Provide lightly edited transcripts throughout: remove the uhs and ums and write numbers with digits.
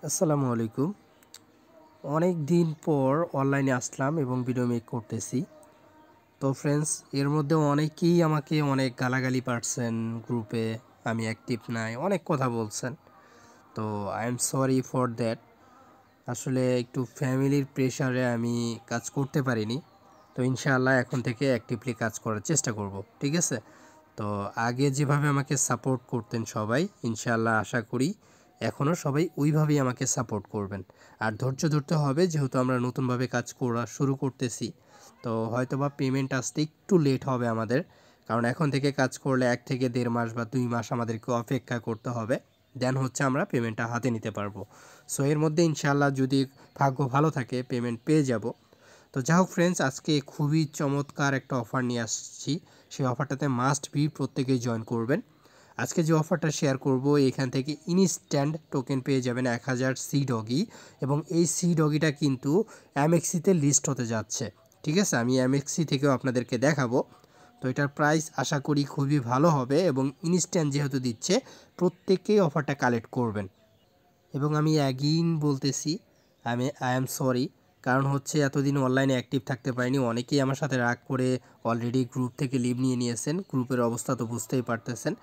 আসসালামু আলাইকুম। অনেক দিন পর অনলাইনে আসলাম এবং ভিডিও মেক করতেছি। তো ফ্রেন্ডস, এর মধ্যে অনেকেই আমাকে অনেক গালাগালি পারছেন গ্রুপে, আমি অ্যাক্টিভ নাই, অনেক কথা বলছেন। তো I am sorry for that. আসলে একটু ফ্যামিলির প্রেশারে আমি কাজ করতে পারিনি। তো ইনশাআল্লাহ এখন থেকে অ্যাক্টিভলি কাজ করার চেষ্টা করব, ঠিক আছে? তো আগে যেভাবে আমাকে সাপোর্ট করতেন সবাই, ইনশাআল্লাহ আশা করি এখনও সবাই ওইভাবেই আমাকে সাপোর্ট করবেন। আর ধৈর্য ধরতে হবে, যেহেতু আমরা নতুনভাবে কাজ করা শুরু করতেছি। তো হয়তোবা পেমেন্ট আসতে একটু লেট হবে আমাদের, কারণ এখন থেকে কাজ করলে 1 থেকে 1.5 মাস বা 2 মাস আমাদেরকে অপেক্ষা করতে হবে। দেন হচ্ছে আমরা পেমেন্টটা হাতে নিতে পারবো। সো এর মধ্যে ইনশাআল্লাহ যদি ভাগ্য ভালো থাকে পেমেন্ট পেয়ে যাব। তো যাই হোক ফ্রেন্ডস, আজকে খুবই চমৎকার একটা অফার নিয়ে আসছি। সেই অফারটাতে মাস্ট বি প্রত্যেকেই জয়েন করবেন। আজকে যে অফারটা শেয়ার করব, এখান থেকে ইনস্ট্যান্ট টোকেন পেয়ে যাবেন 1000 সি ডগি, এবং এই সি ডগিটা কিন্তু এমএক্সিতে লিস্ট হতে যাচ্ছে। ঠিক আছে, আমি এমএক্সি থেকেও আপনাদেরকে দেখাবো। তো এটার প্রাইস আশা করি খুবই ভালো হবে, এবং ইনস্ট্যান্ট যেহেতু দিচ্ছে প্রত্যেকেই অফারটা কালেক্ট করবেন। এবং আমি অ্যাগেইন বলতেছি, আই অ্যাম সরি, কারণ হচ্ছে এতদিন অনলাইনে অ্যাক্টিভ থাকতে পারিনি। অনেকেই আমার সাথে রাগ করে অলরেডি গ্রুপ থেকে লিভ নিয়ে নিয়েছেন। গ্রুপের অবস্থা তো বুঝতেই পারতেছেন।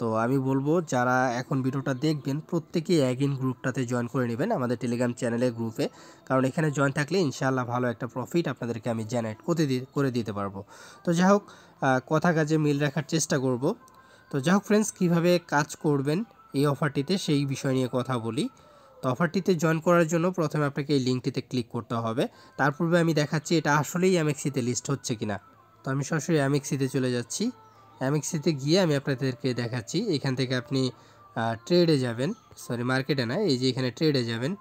তো আমি বলবো, যারা এখন ভিডিওটা দেখবেন প্রত্যেকেই অ্যাগেইন গ্রুপটাতে জয়েন করে নেবেন, আমাদের টেলিগ্রাম চ্যানেলের গ্রুপে। কারণ এখানে জয়েন থাকলে ইনশাআল্লাহ ভালো একটা প্রফিট আপনাদেরকে আমি জেনারেট করে দিতে পারবো। তো যাই হোক, কথা কাজে মিল রাখার চেষ্টা করব। তো যাই হোক ফ্রেন্ডস, কীভাবে কাজ করবেন এই অফারটিতে সেই বিষয় নিয়ে কথা বলি। তো অফারটিতে জয়েন করার জন্য প্রথমে আপনাকে এই লিঙ্কটিতে ক্লিক করতে হবে। তার পূর্বে আমি দেখাচ্ছি এটা আসলেই এমএক্সিতে লিস্ট হচ্ছে কিনা। তো আমি সরাসরি এমএক্সিতে চলে যাচ্ছি। এমএক্সিতে গিয়ে আমি আপনাদেরকে দেখাচ্ছি। এখান থেকে আপনি ট্রেডে যাবেন, সরি মার্কেটে না, এই যে এখানে ট্রেডে যাবেন।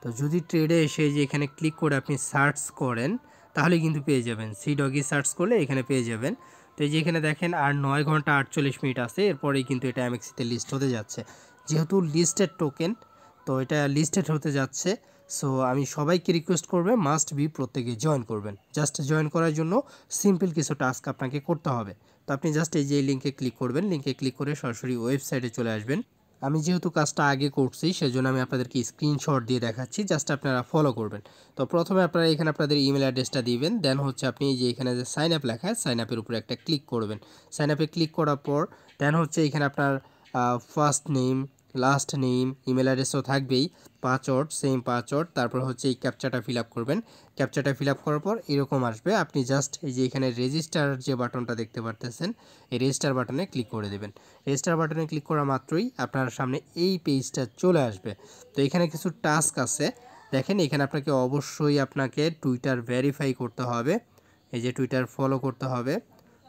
তো যদি ট্রেডে এসে যে এখানে ক্লিক করে আপনি সার্চ করেন, তাহলে কিন্তু পেয়ে যাবেন। সি ডগি সার্চ করলে এখানে পেয়ে যাবেন। তো এই যে এখানে দেখেন আর 9 ঘন্টা 48 মিনিট আছে, এরপরেই কিন্তু এটা এমএক্সিতে লিস্ট হতে যাচ্ছে। যেহেতু লিস্টেড টোকেন, তো এটা লিস্টেড হতে যাচ্ছে। সো আমি সবাইকে রিকোয়েস্ট করবে মাস্ট বি প্রত্যেকে জয়েন করবেন। জাস্ট জয়েন করার জন্য সিম্পল কিছু টাস্ক আপনাকে করতে হবে। তো আপনি জাস্ট এই যে লিঙ্কে ক্লিক করবেন, লিঙ্কে ক্লিক করে সরাসরি ওয়েবসাইটে চলে আসবেন। আমি যেহেতু কাজটা আগে করছি সেজন্য আমি আপনাদেরকে স্ক্রিনশট দিয়ে দেখাচ্ছি, জাস্ট আপনারা ফলো করবেন। তো প্রথমে আপনারা এখানে আপনাদের ইমেল অ্যাড্রেসটা দিবেন। দেন হচ্ছে আপনি যে এখানে যে সাইন আপ লেখা, সাইন আপের উপরে একটা ক্লিক করবেন। সাইন আপে ক্লিক করার পর দেন হচ্ছে এখানে আপনার first name, last name, email অ্যাড্রেসও থাকবেই, পাসওয়ার্ড সেম পাসওয়ার্ড। তারপর হচ্ছে এই ক্যাপচাটা ফিল আপ করবেন। ক্যাপচাটা ফিল আপ করার পর এরকম আসবে। আপনি জাস্ট এই যে এখানে রেজিস্টার যে বাটনটা দেখতে পারতেছেন, এই রেজিস্টার বাটনে ক্লিক করে দেবেন। রেজিস্টার বাটনে ক্লিক করা মাত্রই আপনার সামনে এই পেজটা চলে আসবে। তো এখানে কিছু টাস্ক আছে, দেখেন এখানে আপনাকে টুইটার ভেরিফাই করতে হবে। এই যে টুইটার ফলো করতে হবে।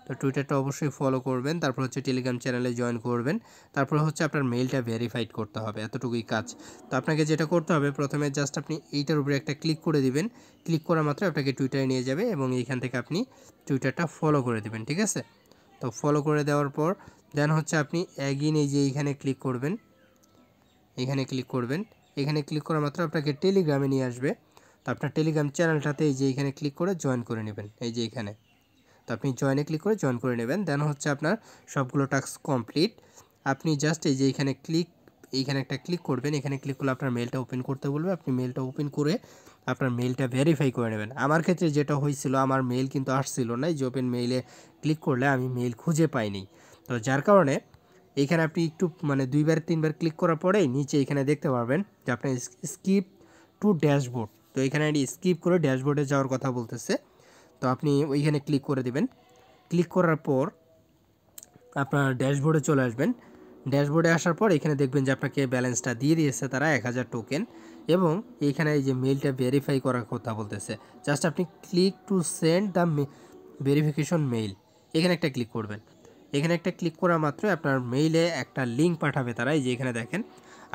তো টুইটারটা অবশ্যই ফলো করবেন। তারপর হচ্ছে টেলিগ্রাম চ্যানেলে জয়েন করবেন। তারপর হচ্ছে আপনার মেইলটা ভেরিফাইড করতে হবে, এতটুকুই কাজ। তো আপনাকে যেটা করতে হবে, প্রথমে জাস্ট আপনি এইটার উপরে একটা ক্লিক করে দিবেন। ক্লিক করা মাত্র আপনাকে টুইটারে নিয়ে যাবে, এবং এইখান থেকে আপনি টুইটারটা ফলো করে দিবেন, ঠিক আছে? তো ফলো করে দেওয়ার পর দেন হচ্ছে আপনি অ্যাগেইন এই যে এইখানে ক্লিক করবেন, এখানে ক্লিক করবেন। এখানে ক্লিক করা মাত্র আপনাকে টেলিগ্রামে নিয়ে আসবে। তো আপনার টেলিগ্রাম চ্যানেলটাতে এই যে এখানে ক্লিক করে জয়েন করে নেবেন, এই যে এখানে। তো আপনি জয়েনে ক্লিক করে জয়েন করে নেবেন। দেন হচ্ছে আপনার সবগুলো টাস্ক কমপ্লিট। আপনি জাস্ট এই যে এইখানে একটা ক্লিক করবেন। এখানে ক্লিক করলে আপনার মেলটা ওপেন করতে বলবে। আপনি মেলটা ওপেন করে আপনার মেলটা ভেরিফাই করে নেবেন। আমার ক্ষেত্রে যেটা হয়েছিল, আমার মেল কিন্তু আসছিল না। এই যে ওপেন মেইলে ক্লিক করলে আমি মেল খুঁজে পাইনি। তো যার কারণে এইখানে আপনি একটু মানে 2বার 3বার ক্লিক করার পরে নিচে এখানে দেখতে পারবেন যে আপনার স্কিপ টু ড্যাশবোর্ড। তো এখানে স্কিপ করে ড্যাশবোর্ডে যাওয়ার কথা বলতেছে। তো আপনি ওইখানে ক্লিক করে দিবেন। ক্লিক করার পর আপনার ড্যাশবোর্ডে চলে আসবেন। ড্যাশবোর্ডে আসার পর এখানে দেখবেন যে আপনাকে ব্যালেন্সটা দিয়ে দিয়েছে তারা 1000 টোকেন, এবং এইখানে এই যে মেইলটা ভেরিফাই করার কথা বলতেছে। জাস্ট আপনি click to send the verification mail, এখানে একটা ক্লিক করবেন। এখানে একটা ক্লিক করা মাত্র আপনার মেইলে একটা লিঙ্ক পাঠাবে তারা। এই যে এখানে দেখেন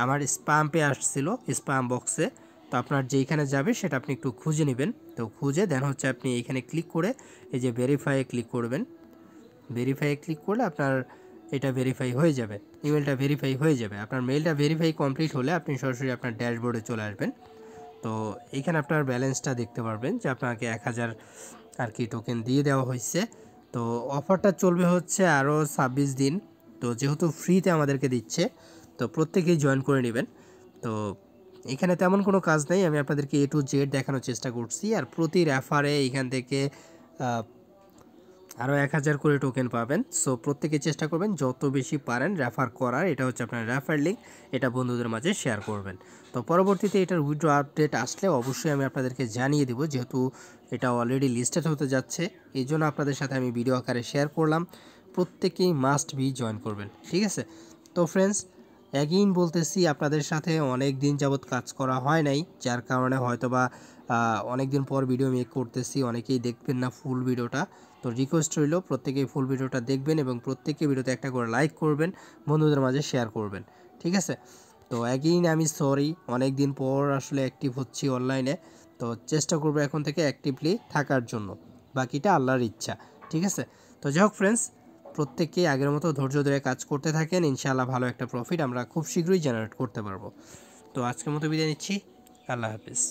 আমার স্প্যামে আসছিল, স্প্যাম বক্সে। তো আপনার যেইখানে যাবে সেটা আপনি একটু খুঁজে নেবেন। তো খুঁজে দেন হচ্ছে আপনি এইখানে ক্লিক করে এই যে ভেরিফাইয়ে ক্লিক করবেন। ভেরিফাইয়ে ক্লিক করলে আপনার এটা ভেরিফাই হয়ে যাবে, ইমেলটা ভেরিফাই হয়ে যাবে। আপনার মেইলটা ভেরিফাই কমপ্লিট হলে আপনি সরাসরি আপনার ড্যাশবোর্ডে চলে আসবেন। তো এইখানে আপনার ব্যালেন্সটা দেখতে পারবেন যে আপনাকে 1000 আর কি টোকেন দিয়ে দেওয়া হয়েছে। তো অফারটা চলবে হচ্ছে আরও 26 দিন। তো যেহেতু ফ্রিতে আমাদেরকে দিচ্ছে, তো প্রত্যেকেই জয়েন করে নেবেন। তো এখানে তেমন কোনো কাজ নেই, আমি আপনাদেরকে A to Z দেখানোর চেষ্টা করছি। আর প্রতি রেফারে এখান থেকে আরও 1000 করে টোকেন পাবেন। সো প্রত্যেকে চেষ্টা করবেন যত বেশি পারেন রেফার করার। এটা হচ্ছে আপনার রেফার লিঙ্ক, এটা বন্ধুদের মাঝে শেয়ার করবেন। তো পরবর্তীতে এটার উইথড্র আপডেট আসলে অবশ্যই আমি আপনাদেরকে জানিয়ে দেবো, যেহেতু এটা অলরেডি লিস্টেড হতে যাচ্ছে, এই জন্য আপনাদের সাথে আমি ভিডিও আকারে শেয়ার করলাম। প্রত্যেকেই মাস্ট বি জয়েন করবেন, ঠিক আছে? তো ফ্রেন্ডস, অ্যাগেইন বলতেছি, আপনাদের সাথে অনেক দিন যাবৎ কাজ করা হয় নাই, যার কারণে হয়তোবা অনেক দিন পর ভিডিও মেক করতেছি, অনেকেই দেখবেন না ফুল ভিডিওটা। তো রিকোয়েস্ট রইল প্রত্যেকেই ফুল ভিডিওটা দেখবেন এবং প্রত্যেকে ভিডিওতে একটা করে লাইক করবেন, বন্ধুদের মাঝে শেয়ার করবেন, ঠিক আছে? তো অ্যাগেইন আমি সরি, অনেক দিন পর আসলে অ্যাক্টিভ হচ্ছি অনলাইনে। তো চেষ্টা করবো এখন থেকে অ্যাক্টিভলি থাকার জন্য, বাকিটা আল্লাহর ইচ্ছা, ঠিক আছে? তো যাই হোক ফ্রেন্ডস, প্রত্যেককেই আগের মতো ধৈর্য ধরে কাজ করতে থাকেন, ইনশাআল্লাহ ভালো একটা প্রফিট আমরা খুব শীঘ্রই জেনারেট করতে পারবো। তো আজকের মতো বিদায় নিচ্ছি, আল্লাহ হাফিজ।